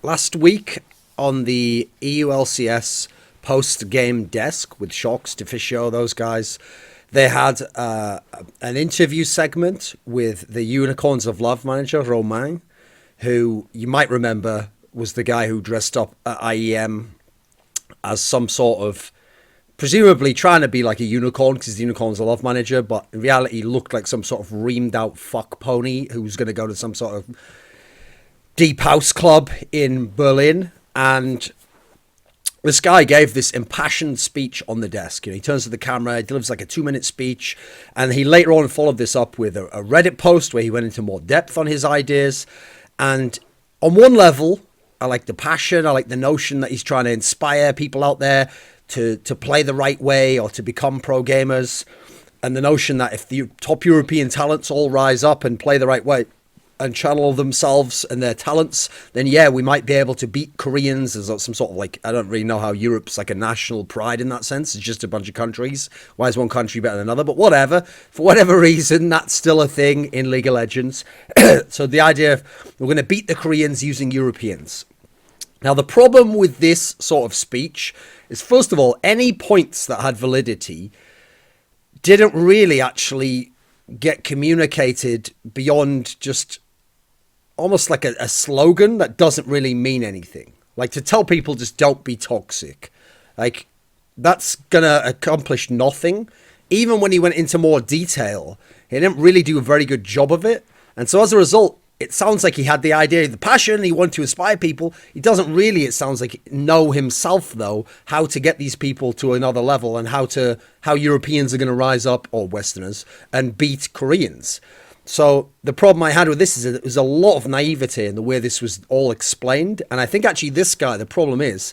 last week on the EULCS post-game desk with Shocks, Deficio, those guys, they had an interview segment with the Unicorns of Love manager, Romain, who you might remember was the guy who dressed up at IEM as some sort of, presumably trying to be like a unicorn because he's the Unicorns of Love manager, but in reality looked like some sort of reamed out fuck pony who was going to go to some sort of deep house club in Berlin. And this guy gave this impassioned speech on the desk. You know, he turns to the camera, he delivers like a 2-minute speech, and he later on followed this up with a Reddit post where he went into more depth on his ideas. And on one level, I like the passion, I like the notion that he's trying to inspire people out there to play the right way or to become pro gamers, and the notion that if the top European talents all rise up and play the right way and channel themselves and their talents, then yeah, we might be able to beat Koreans. There's some sort of like, I don't really know how Europe's like a national pride in that sense. It's just a bunch of countries. Why is one country better than another? But whatever. For whatever reason, that's still a thing in League of Legends. So the idea of we're going to beat the Koreans using Europeans. Now, the problem with this sort of speech is, first of all, any points that had validity didn't really actually get communicated beyond just almost like a slogan that doesn't really mean anything. Like to tell people just don't be toxic. Like that's going to accomplish nothing. Even when he went into more detail, he didn't really do a very good job of it. And so as a result, it sounds like he had the idea, the passion, he wanted to inspire people. He doesn't really, it sounds like, know himself, though, how to get these people to another level and how Europeans are going to rise up, or Westerners, and beat Koreans. So the problem I had with this is that there's a lot of naivete in the way this was all explained. And I think actually this guy, the problem is,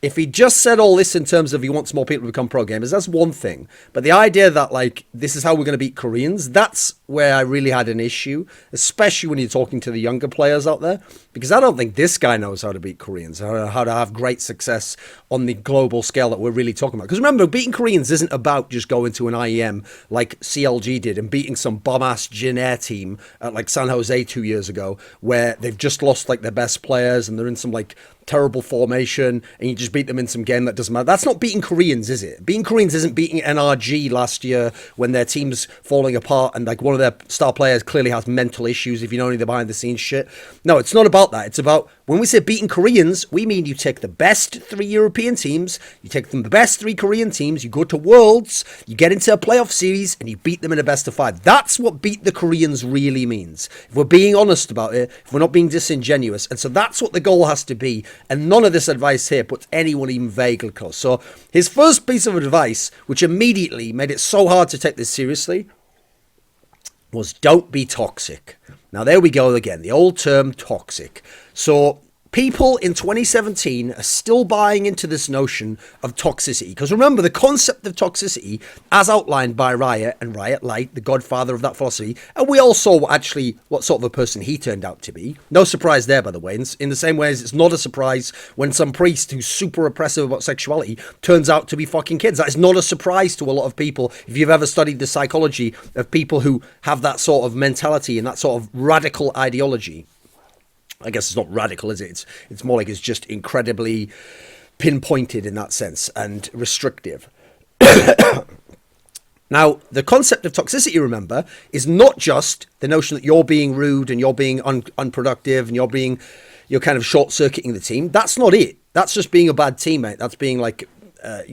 if he just said all this in terms of he wants more people to become pro gamers, that's one thing. But the idea that, like, this is how we're going to beat Koreans, that's where I really had an issue, especially when you're talking to the younger players out there, because I don't think this guy knows how to beat Koreans, how to have great success on the global scale that we're really talking about. Because remember, beating Koreans isn't about just going to an IEM like CLG did and beating some bum-ass Jin Air team at, like, San Jose 2 years ago, where they've just lost, like, their best players and they're in some, like, terrible formation and you just beat them in some game that doesn't matter. That's not beating Koreans, is it? Beating Koreans isn't beating NRG last year when their team's falling apart and like one of their star players clearly has mental issues, if you know any of the behind the scenes shit. No, it's not about that. It's about, when we say beating Koreans, we mean you take the best 3 European teams, you take them the best 3 Korean teams, you go to Worlds, you get into a playoff series and you beat them in a best of 5. That's what beat the Koreans really means. If we're being honest about it, if we're not being disingenuous. And so that's what the goal has to be. And none of this advice here puts anyone even vaguely close. So his first piece of advice, which immediately made it so hard to take this seriously, was don't be toxic. Now there we go again, the old term toxic. So people in 2017 are still buying into this notion of toxicity. Because remember, the concept of toxicity, as outlined by Riot and Riot Light, the godfather of that philosophy, and we all saw what sort of a person he turned out to be. No surprise there, by the way. In the same way as it's not a surprise when some priest who's super oppressive about sexuality turns out to be fucking kids. That is not a surprise to a lot of people if you've ever studied the psychology of people who have that sort of mentality and that sort of radical ideology. I guess it's not radical, is it? It's more like it's just incredibly pinpointed in that sense and restrictive. Now, the concept of toxicity, remember, is not just the notion that you're being rude and you're being unproductive and you're kind of short-circuiting the team. That's not it. That's just being a bad teammate. That's being like,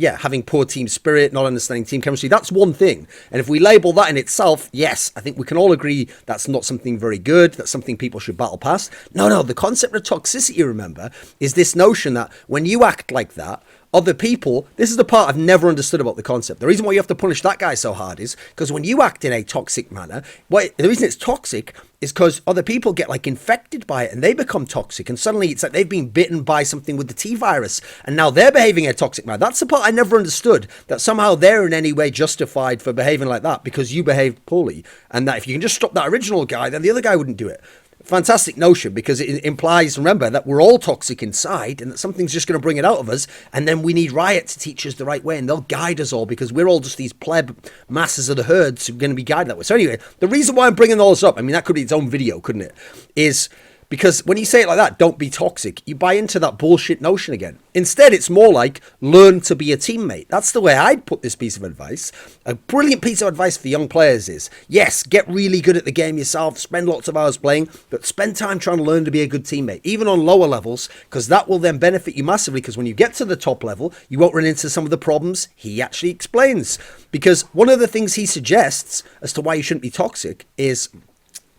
having poor team spirit, not understanding team chemistry. That's one thing. And if we label that in itself, yes, I think we can all agree that's not something very good. That's something people should battle past. No, the concept of toxicity, remember, is this notion that when you act like that, other people, this is the part I've never understood about the concept. The reason why you have to punish that guy so hard is because when you act in a toxic manner, the reason it's toxic is because other people get like infected by it and they become toxic. And suddenly it's like they've been bitten by something with the T virus and now they're behaving in a toxic manner. That's the part I never understood, that somehow they're in any way justified for behaving like that because you behaved poorly. And that if you can just stop that original guy, then the other guy wouldn't do it. Fantastic notion, because it implies, remember, that we're all toxic inside and that something's just going to bring it out of us, and then we need Riot to teach us the right way and they'll guide us all because we're all just these pleb masses of the herds who are going to be guided that way. So anyway, the reason why I'm bringing all this up, I mean, that could be its own video, couldn't it, is Because when you say it like that, don't be toxic, you buy into that bullshit notion again. Instead, it's more like learn to be a teammate. That's the way I'd put this piece of advice. A brilliant piece of advice for young players is, yes, get really good at the game yourself, spend lots of hours playing, but spend time trying to learn to be a good teammate, even on lower levels, because that will then benefit you massively, because when you get to the top level, you won't run into some of the problems he actually explains. Because one of the things he suggests as to why you shouldn't be toxic is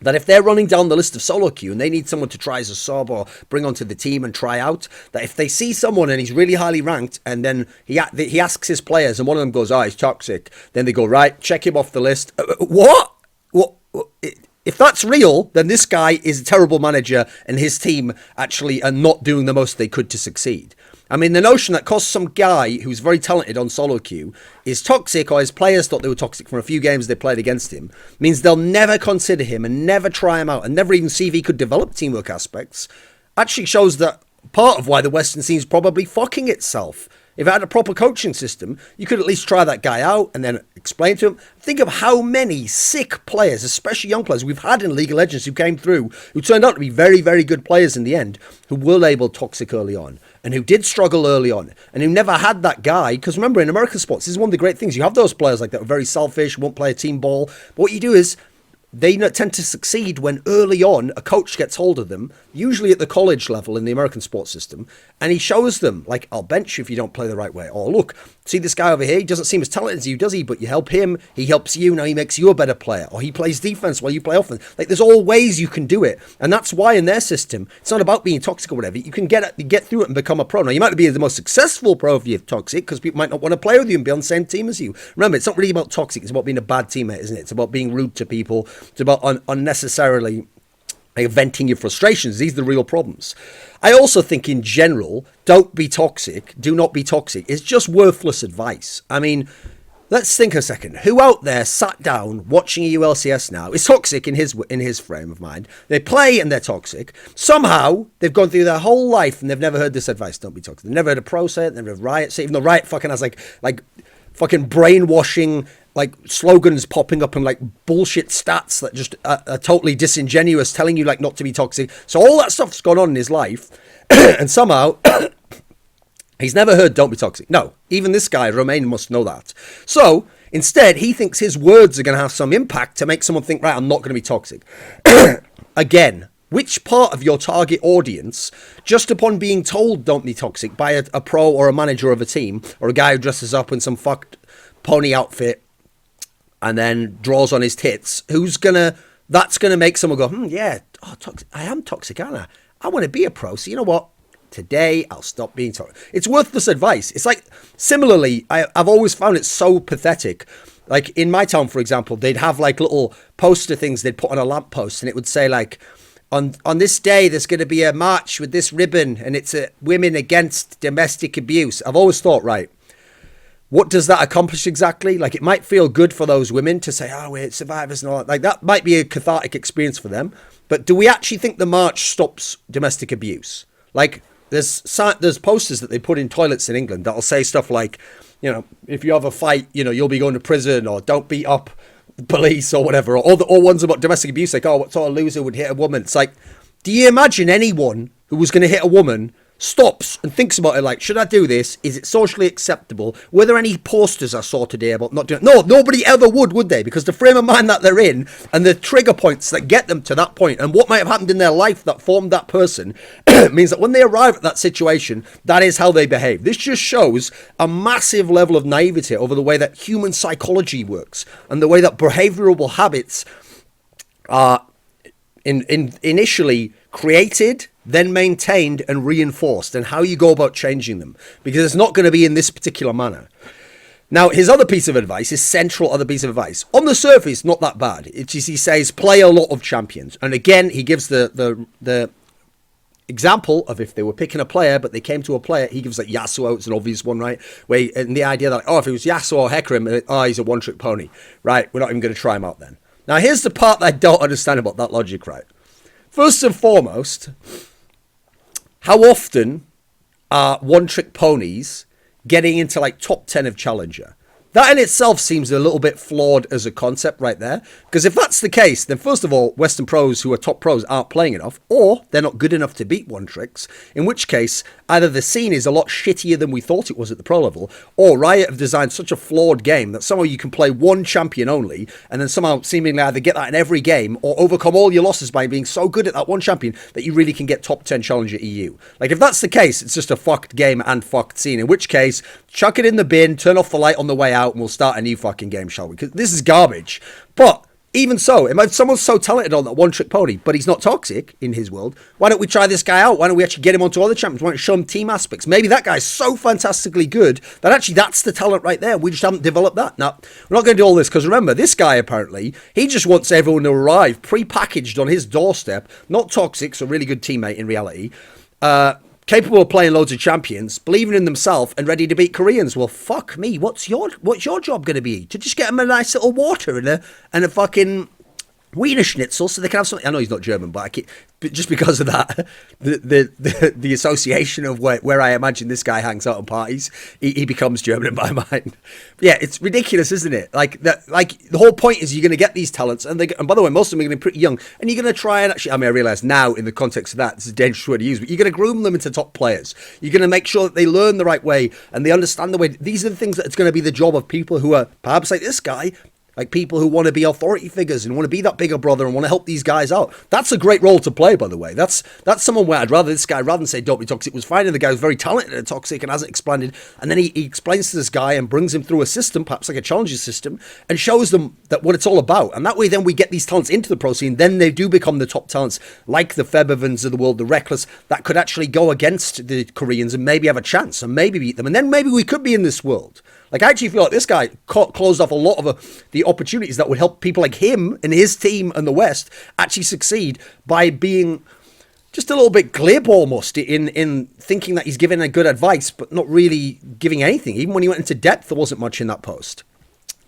that if they're running down the list of solo queue and they need someone to try as a sub or bring onto the team and try out, that if they see someone and he's really highly ranked and then he asks his players and one of them goes, oh, he's toxic, then they go, right, check him off the list. What? If that's real, then this guy is a terrible manager and his team actually are not doing the most they could to succeed. I mean, the notion that because some guy who's very talented on solo queue is toxic, or his players thought they were toxic from a few games they played against him, means they'll never consider him and never try him out and never even see if he could develop teamwork aspects, actually shows that part of why the Western scene's probably fucking itself. If it had a proper coaching system, you could at least try that guy out and then explain to him. Think of how many sick players, especially young players, we've had in League of Legends who came through, who turned out to be very, very good players in the end, who were labelled toxic early on, and who did struggle early on, and who never had that guy. Because remember, in American sports, this is one of the great things. You have those players like that are very selfish, won't play a team ball. But what you do is, they tend to succeed when early on a coach gets hold of them, usually at the college level in the American sports system, and he shows them, like, I'll bench you if you don't play the right way. Or look, see this guy over here, he doesn't seem as talented as you, does he? But you help him, he helps you, now he makes you a better player. Or he plays defense while you play offense. Like, there's all ways you can do it. And that's why in their system, it's not about being toxic or whatever. You can get through it and become a pro. Now, you might not be the most successful pro if you're toxic, because people might not want to play with you and be on the same team as you. Remember, it's not really about toxic, it's about being a bad teammate, isn't it? It's about being rude to people. It's about unnecessarily venting your frustrations. These are the real problems. I also think in general, don't be toxic, do not be toxic. It's just worthless advice. I mean, let's think a second. Who out there sat down watching a ULCS now is toxic in his frame of mind? They play and they're toxic. Somehow they've gone through their whole life and they've never heard this advice. Don't be toxic. They've never heard a pro say it. They've never heard Riot say it. Even though Riot fucking has like fucking brainwashing like slogans popping up and like bullshit stats that just are totally disingenuous, telling you like not to be toxic. So all that stuff's gone on in his life, and somehow he's never heard "don't be toxic." No, even this guy Romain must know that. So instead, he thinks his words are going to have some impact to make someone think, right, I'm not going to be toxic. Again, which part of your target audience, just upon being told don't be toxic by a pro or a manager of a team, or a guy who dresses up in some fucked pony outfit and then draws on his tits, that's gonna make someone go, yeah, I am toxic, aren't I? I want to be a pro, so you know what? Today, I'll stop being toxic. It's worthless advice. It's like, similarly, I've always found it so pathetic. Like, in my town, for example, they'd have, like, little poster things they'd put on a lamppost, and it would say, like, on this day, there's going to be a march with this ribbon, and it's women against domestic abuse. I've always thought, right, what does that accomplish exactly? Like, it might feel good for those women to say, oh, we're survivors and all that. Like, that might be a cathartic experience for them. But do we actually think the march stops domestic abuse? Like, there's posters that they put in toilets in England that'll say stuff like, you know, if you have a fight, you know, you'll be going to prison, or don't beat up the police or whatever. Or ones about domestic abuse, like, oh, what sort of loser would hit a woman? It's like, do you imagine anyone who was going to hit a woman stops and thinks about it like, should I do this? Is it socially acceptable? Were there any posters I saw today about not doing it? No, nobody ever would they? Because the frame of mind that they're in and the trigger points that get them to that point and what might have happened in their life that formed that person means that when they arrive at that situation, that is how they behave. This just shows a massive level of naivety over the way that human psychology works and the way that behavioral habits are initially created, then maintained and reinforced, and how you go about changing them, because it's not going to be in this particular manner. Now, his other piece of advice, his central other piece of advice, on the surface, not that bad. It's just, he says, play a lot of champions. And again, he gives the example of if they were picking a player, but they came to a player, he gives like Yasuo, it's an obvious one, right? And the idea that, if it was Yasuo or Hecarim, he's a one-trick pony. Right, we're not even going to try him out then. Now, here's the part that I don't understand about that logic, right? First and foremost, how often are one-trick ponies getting into like top 10 of Challenger? That in itself seems a little bit flawed as a concept right there. Because if that's the case, then first of all, Western pros who are top pros aren't playing enough, or they're not good enough to beat one tricks, in which case either the scene is a lot shittier than we thought it was at the pro level, or Riot have designed such a flawed game that somehow you can play one champion only, and then somehow seemingly either get that in every game, or overcome all your losses by being so good at that one champion that you really can get top 10 challenger EU. Like, if that's the case, it's just a fucked game and fucked scene, in which case, chuck it in the bin, turn off the light on the way out, and we'll start a new fucking game, shall we? Because this is garbage. But even so, if someone's so talented on that one-trick pony, but he's not toxic in his world, why don't we try this guy out? Why don't we actually get him onto other champions? Why don't we show him team aspects? Maybe that guy's so fantastically good that actually that's the talent right there. We just haven't developed that. Now, we're not going to do all this because remember, this guy apparently, he just wants everyone to arrive pre-packaged on his doorstep, not toxic, so really good teammate in reality, capable of playing loads of champions, believing in themselves and ready to beat Koreans. Well, fuck me. What's your job going to be? To just get them a nice little water and a fucking Wiener Schnitzel so they can have something. I know he's not German, but just because of that, the association of where I imagine this guy hangs out on parties, he becomes German in my mind. Yeah, it's ridiculous, isn't it? Like the whole point is you're going to get these talents, and by the way, most of them are going to be pretty young, and you're going to try and actually. I mean, I realise now in the context of that, this is a dangerous word to use, but you're going to groom them into top players. You're going to make sure that they learn the right way and they understand the way. These are the things that it's going to be the job of people who are perhaps like this guy. Like people who want to be authority figures and want to be that bigger brother and want to help these guys out. That's a great role to play, by the way. That's someone where I'd rather this guy, rather than say don't be toxic, was finding the guy who's very talented and toxic and hasn't expanded. And then he explains to this guy and brings him through a system, perhaps like a challenger system, and shows them that what it's all about. And that way then we get these talents into the pro scene. Then they do become the top talents, like the Febevans of the world, the Reckless, that could actually go against the Koreans and maybe have a chance and maybe beat them. And then maybe we could be in this world. Like, I actually feel like this guy closed off a lot of the opportunities that would help people like him and his team and the West actually succeed by being just a little bit glib almost in thinking that he's giving a good advice, but not really giving anything. Even when he went into depth, there wasn't much in that post.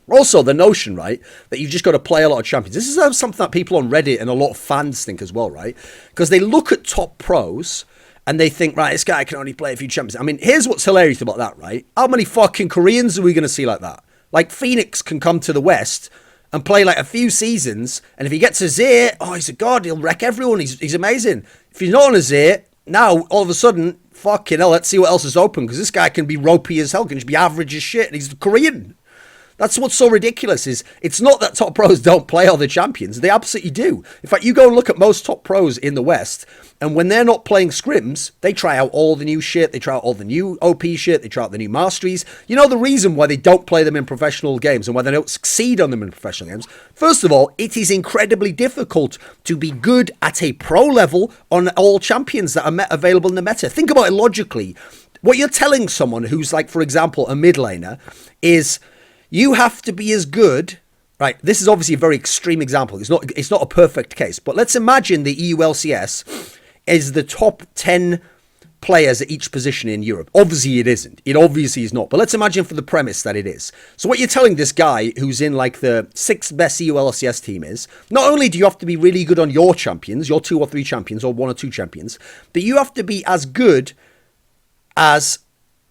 Also, the notion, right, that you've just got to play a lot of champions. This is something that people on Reddit and a lot of fans think as well, right? Because they look at top pros and they think, right, this guy can only play a few champions. I mean, here's what's hilarious about that, right? How many fucking Koreans are we going to see like that? Like, Phoenix can come to the West and play like a few seasons, and if he gets a Zir, oh, he's a god, he'll wreck everyone, he's amazing. If he's not on a Zir, now, all of a sudden, fucking hell, let's see what else is open, because this guy can be ropey as hell, can just be average as shit, and he's Korean. That's what's so ridiculous is it's not that top pros don't play other champions. They absolutely do. In fact, you go and look at most top pros in the West, and when they're not playing scrims, they try out all the new shit. They try out all the new OP shit. They try out the new masteries. You know the reason why they don't play them in professional games and why they don't succeed on them in professional games? First of all, it is incredibly difficult to be good at a pro level on all champions that are available in the meta. Think about it logically. What you're telling someone who's like, for example, a mid laner is you have to be as good, right? This is obviously a very extreme example. It's not a perfect case, but let's imagine the EULCS is the top 10 players at each position in Europe. Obviously it isn't. It obviously is not. But let's imagine for the premise that it is. So what you're telling this guy who's in like the 6th best EULCS team is, not only do you have to be really good on your champions, your 2 or 3 champions or 1 or 2 champions, but you have to be as good as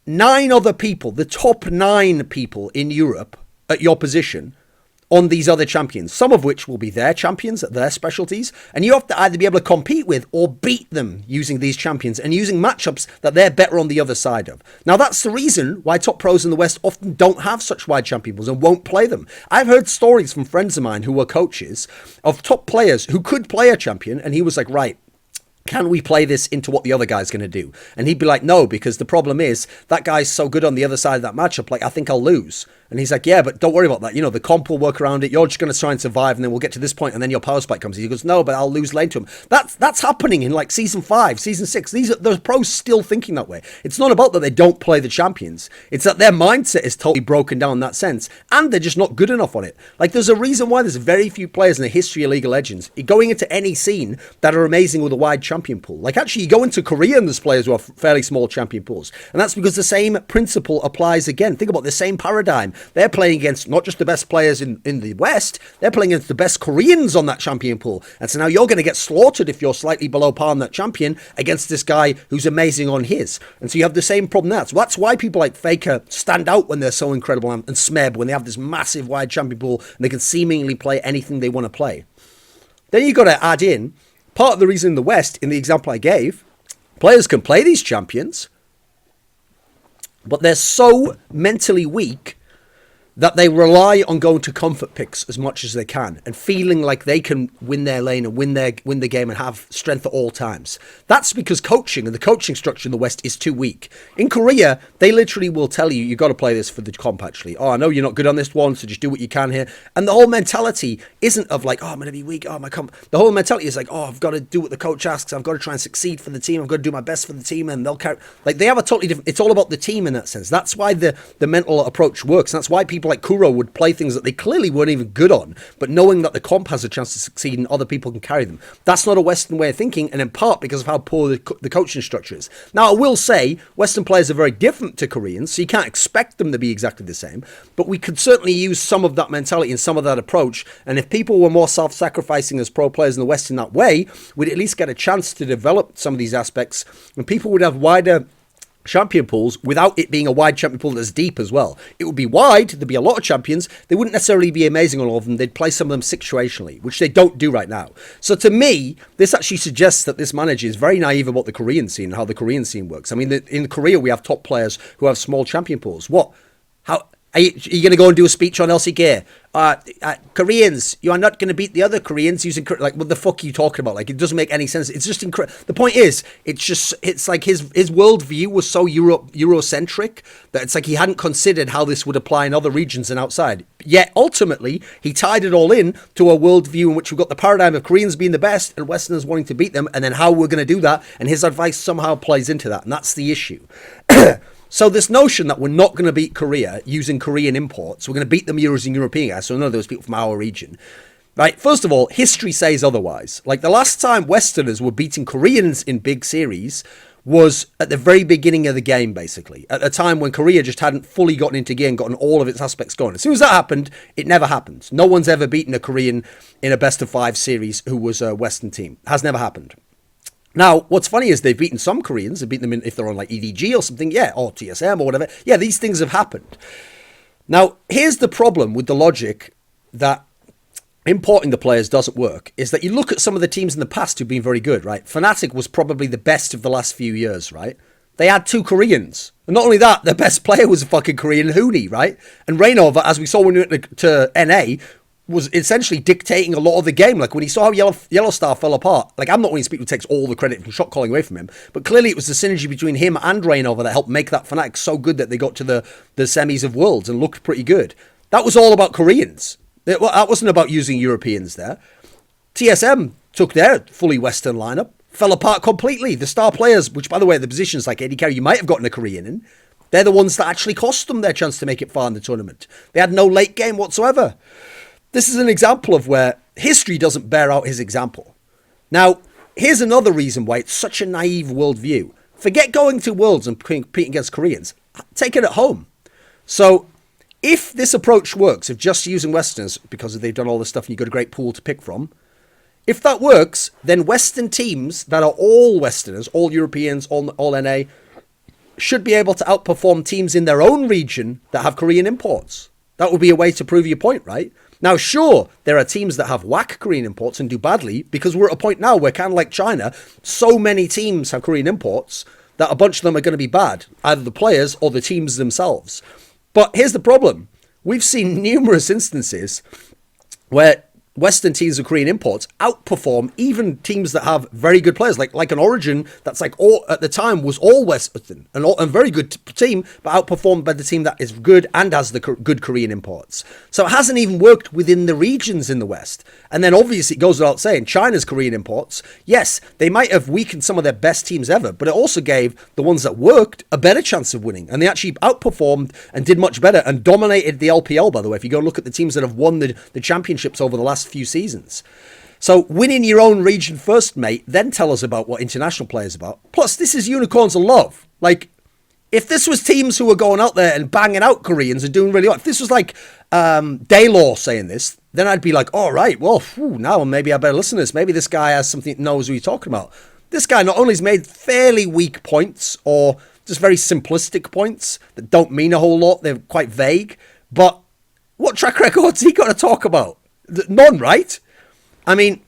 9 other people, the top 9 people in Europe at your position on these other champions, some of which will be their champions at their specialties, and you have to either be able to compete with or beat them using these champions and using matchups that they're better on the other side of. Now, that's the reason why top pros in the West often don't have such wide champion pools and won't play them. I've heard stories from friends of mine who were coaches of top players who could play a champion, and he was like, right, can we play this into what the other guy's going to do? And he'd be like, no, because the problem is that guy's so good on the other side of that matchup, like, I think I'll lose. And he's like, yeah, but don't worry about that. You know, the comp will work around it. You're just going to try and survive, and then we'll get to this point, and then your power spike comes. He goes, no, but I'll lose lane to him. That's happening in like season 5, season 6. The pros still thinking that way. It's not about that they don't play the champions. It's that their mindset is totally broken down in that sense, and they're just not good enough on it. Like, there's a reason why there's very few players in the history of League of Legends going into any scene that are amazing with a wide champion pool. Like, actually, you go into Korea and there's players who have fairly small champion pools, and that's because the same principle applies again. Think about the same paradigm They're playing against not just the best players in the West, they're playing against the best Koreans on that champion pool. And so now you're going to get slaughtered if you're slightly below par on that champion against this guy who's amazing on his. And so you have the same problem there. So that's why people like Faker stand out when they're so incredible, and Smeb when they have this massive wide champion pool and they can seemingly play anything they want to play. Then you've got to add in, part of the reason in the West, in the example I gave, players can play these champions, but they're so mentally weak that they rely on going to comfort picks as much as they can and feeling like they can win their lane and win the game and have strength at all times. That's because coaching and the coaching structure in the West is too weak. In Korea, they literally will tell you got to play this for the comp, actually. Oh, I know you're not good on this one, so just do what you can here. And the whole mentality isn't of like, oh, I'm going to be weak. Oh, my comp. The whole mentality is like, oh, I've got to do what the coach asks. I've got to try and succeed for the team. I've got to do my best for the team. And they'll carry. Like, they have a totally different. It's all about the team in that sense. That's why the mental approach works. And that's why people like Kuro would play things that they clearly weren't even good on, but knowing that the comp has a chance to succeed and other people can carry them. That's not a Western way of thinking, and in part because of how poor the coaching structure is. Now, I will say Western players are very different to Koreans, so you can't expect them to be exactly the same, but we could certainly use some of that mentality and some of that approach, and if people were more self-sacrificing as pro players in the West in that way, we'd at least get a chance to develop some of these aspects, and people would have wider champion pools without it being a wide champion pool that's deep as well. It would be wide, there'd be a lot of champions, they wouldn't necessarily be amazing on all of them, they'd play some of them situationally, which they don't do right now. So to me, this actually suggests that this manager is very naive about the Korean scene and how the Korean scene works. I mean, in Korea we have top players who have small champion pools. What? How? Are you going to go and do a speech on LCK? Koreans, you are not going to beat the other Koreans using... Like, what the fuck are you talking about? Like, it doesn't make any sense. It's just incredible. The point is, it's like his worldview was so Eurocentric that it's like he hadn't considered how this would apply in other regions and outside. Yet, ultimately, he tied it all in to a worldview in which we've got the paradigm of Koreans being the best and Westerners wanting to beat them, and then how we're going to do that, and his advice somehow plays into that, and that's the issue. So this notion that we're not going to beat Korea using Korean imports, we're going to beat them using European guys, so none of those people from our region, right? First of all, history says otherwise. Like the last time Westerners were beating Koreans in big series was at the very beginning of the game, basically, at a time when Korea just hadn't fully gotten into gear and gotten all of its aspects going. As soon as that happened, it never happened. No one's ever beaten a Korean in a best-of-5 series who was a Western team. Has never happened. Now, what's funny is they've beaten some Koreans. They've beaten them if they're on like EDG or something, yeah, or TSM or whatever. Yeah, these things have happened. Now, here's the problem with the logic that importing the players doesn't work, is that you look at some of the teams in the past who've been very good, right? Fnatic was probably the best of the last few years, right? They had 2 Koreans. And not only that, their best player was a fucking Korean Huni, right? And Reynolds, as we saw when we went to NA, was essentially dictating a lot of the game. Like when he saw how Yellow Star fell apart, like I'm not one of these people who takes all the credit from shot calling away from him, but clearly it was the synergy between him and Reynolds that helped make that Fnatic so good that they got to the semis of Worlds and looked pretty good. That was all about Koreans. That wasn't about using Europeans there. TSM took their fully Western lineup, fell apart completely. The star players, which by the way, the positions like AD Carry, you might have gotten a Korean in, they're the ones that actually cost them their chance to make it far in the tournament. They had no late game whatsoever. This is an example of where history doesn't bear out his example. Now, here's another reason why it's such a naive worldview. Forget going to Worlds and competing against Koreans. Take it at home. So, if this approach works, of just using Westerners, because they've done all this stuff and you've got a great pool to pick from, if that works, then Western teams that are all Westerners, all Europeans, all NA, should be able to outperform teams in their own region that have Korean imports. That would be a way to prove your point, right? Now, sure, there are teams that have whack Korean imports and do badly because we're at a point now where, kind of like China, so many teams have Korean imports that a bunch of them are going to be bad, either the players or the teams themselves. But here's the problem. We've seen numerous instances where Western teams with Korean imports outperform even teams that have very good players, like an Origin that's like all at the time was all Western and a very good team, but outperformed by the team that is good and has the good Korean imports. So it hasn't even worked within the regions in the West. And then obviously it goes without saying, China's Korean imports, yes, they might have weakened some of their best teams ever, but it also gave the ones that worked a better chance of winning. And they actually outperformed and did much better and dominated the LPL, by the way. If you go look at the teams that have won the championships over the last few seasons. So winning your own region first, mate, then tell us about what international players about. Plus, this is unicorns of love. Like, if this was teams who were going out there and banging out Koreans and doing really well, if this was like Daylor saying this, then I'd be like, all right, well, now maybe I better listen to this. Maybe this guy has something, knows what he's talking about. This guy not only has made fairly weak points or just very simplistic points that don't mean a whole lot, they're quite vague, but what track record's he got to talk about? None, right? I mean,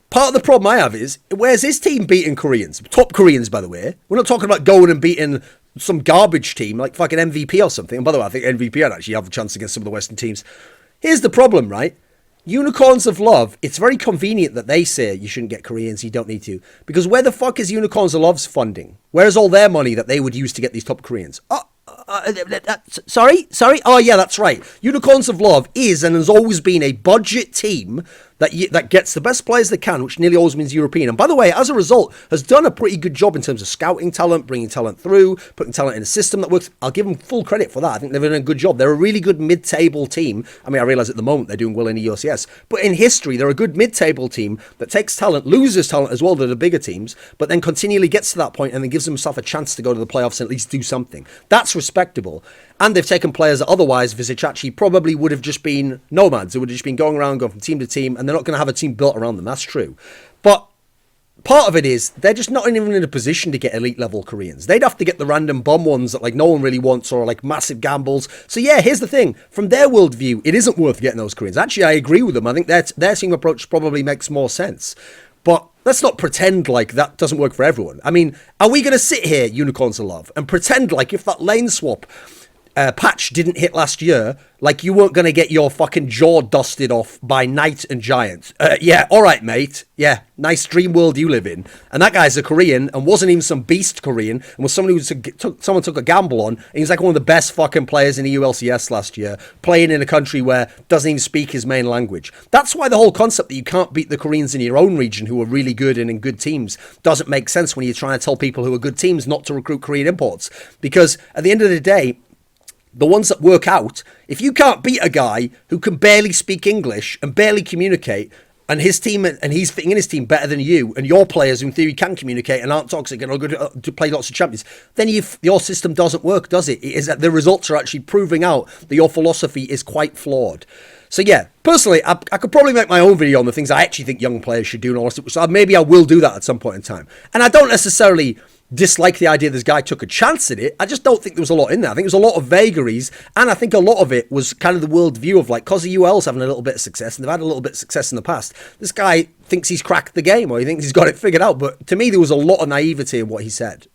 part of the problem I have is, where's his team beating Koreans? Top Koreans, by the way. We're not talking about going and beating some garbage team like fucking MVP or something. And by the way, I think MVP would actually have a chance against some of the Western teams. Here's the problem, right? Unicorns of Love, it's very convenient that they say you shouldn't get Koreans, you don't need to. Because where the fuck is Unicorns of Love's funding? Where's all their money that they would use to get these top Koreans? Sorry? Oh, yeah, that's right. Unicorns of Love is and has always been a budget team that gets the best players they can, which nearly always means European. And by the way, as a result, has done a pretty good job in terms of scouting talent, bringing talent through, putting talent in a system that works. I'll give them full credit for that. I think they've done a good job. They're a really good mid-table team. I mean, I realize at the moment they're doing well in the EOCS, but in history, they're a good mid-table team that takes talent, loses talent as well to the bigger teams, but then continually gets to that point and then gives themselves a chance to go to the playoffs and at least do something. That's respectable. And they've taken players that otherwise Vizicachi probably would have just been nomads. They would have just been going around, going from team to team, and they're not going to have a team built around them. That's true. But part of it is they're just not even in a position to get elite level Koreans. They'd have to get the random bum ones that like no one really wants or like massive gambles. So yeah, here's the thing. From their worldview, it isn't worth getting those Koreans. Actually, I agree with them. I think their team approach probably makes more sense. But let's not pretend like that doesn't work for everyone. I mean, are we going to sit here, Unicorns of Love, and pretend like if that lane swap patch didn't hit last year, like you weren't going to get your fucking jaw dusted off by Knight and Giant? Yeah, all right, mate. Yeah, nice dream world you live in. And that guy's a Korean and wasn't even some beast Korean and was someone who someone took a gamble on. And he's like one of the best fucking players in the ULCS last year, playing in a country where doesn't even speak his main language. That's why the whole concept that you can't beat the Koreans in your own region who are really good and in good teams doesn't make sense when you're trying to tell people who are good teams not to recruit Korean imports. Because at the end of the day, the ones that work out, if you can't beat a guy who can barely speak English and barely communicate, and his team, and he's fitting in his team better than you, and your players who in theory can communicate and aren't toxic and are good to play lots of champions, then your system doesn't work, does it? It is that the results are actually proving out that your philosophy is quite flawed. So yeah, personally, I could probably make my own video on the things I actually think young players should do, and all that. So maybe I will do that at some point in time. And I don't necessarily dislike the idea this guy took a chance at it. I just don't think there was a lot in there. I think there was a lot of vagaries, and I think a lot of it was kind of the world view of like, because the UoL's having a little bit of success, and they've had a little bit of success in the past, this guy thinks he's cracked the game, or he thinks he's got it figured out. But to me, there was a lot of naivety in what he said.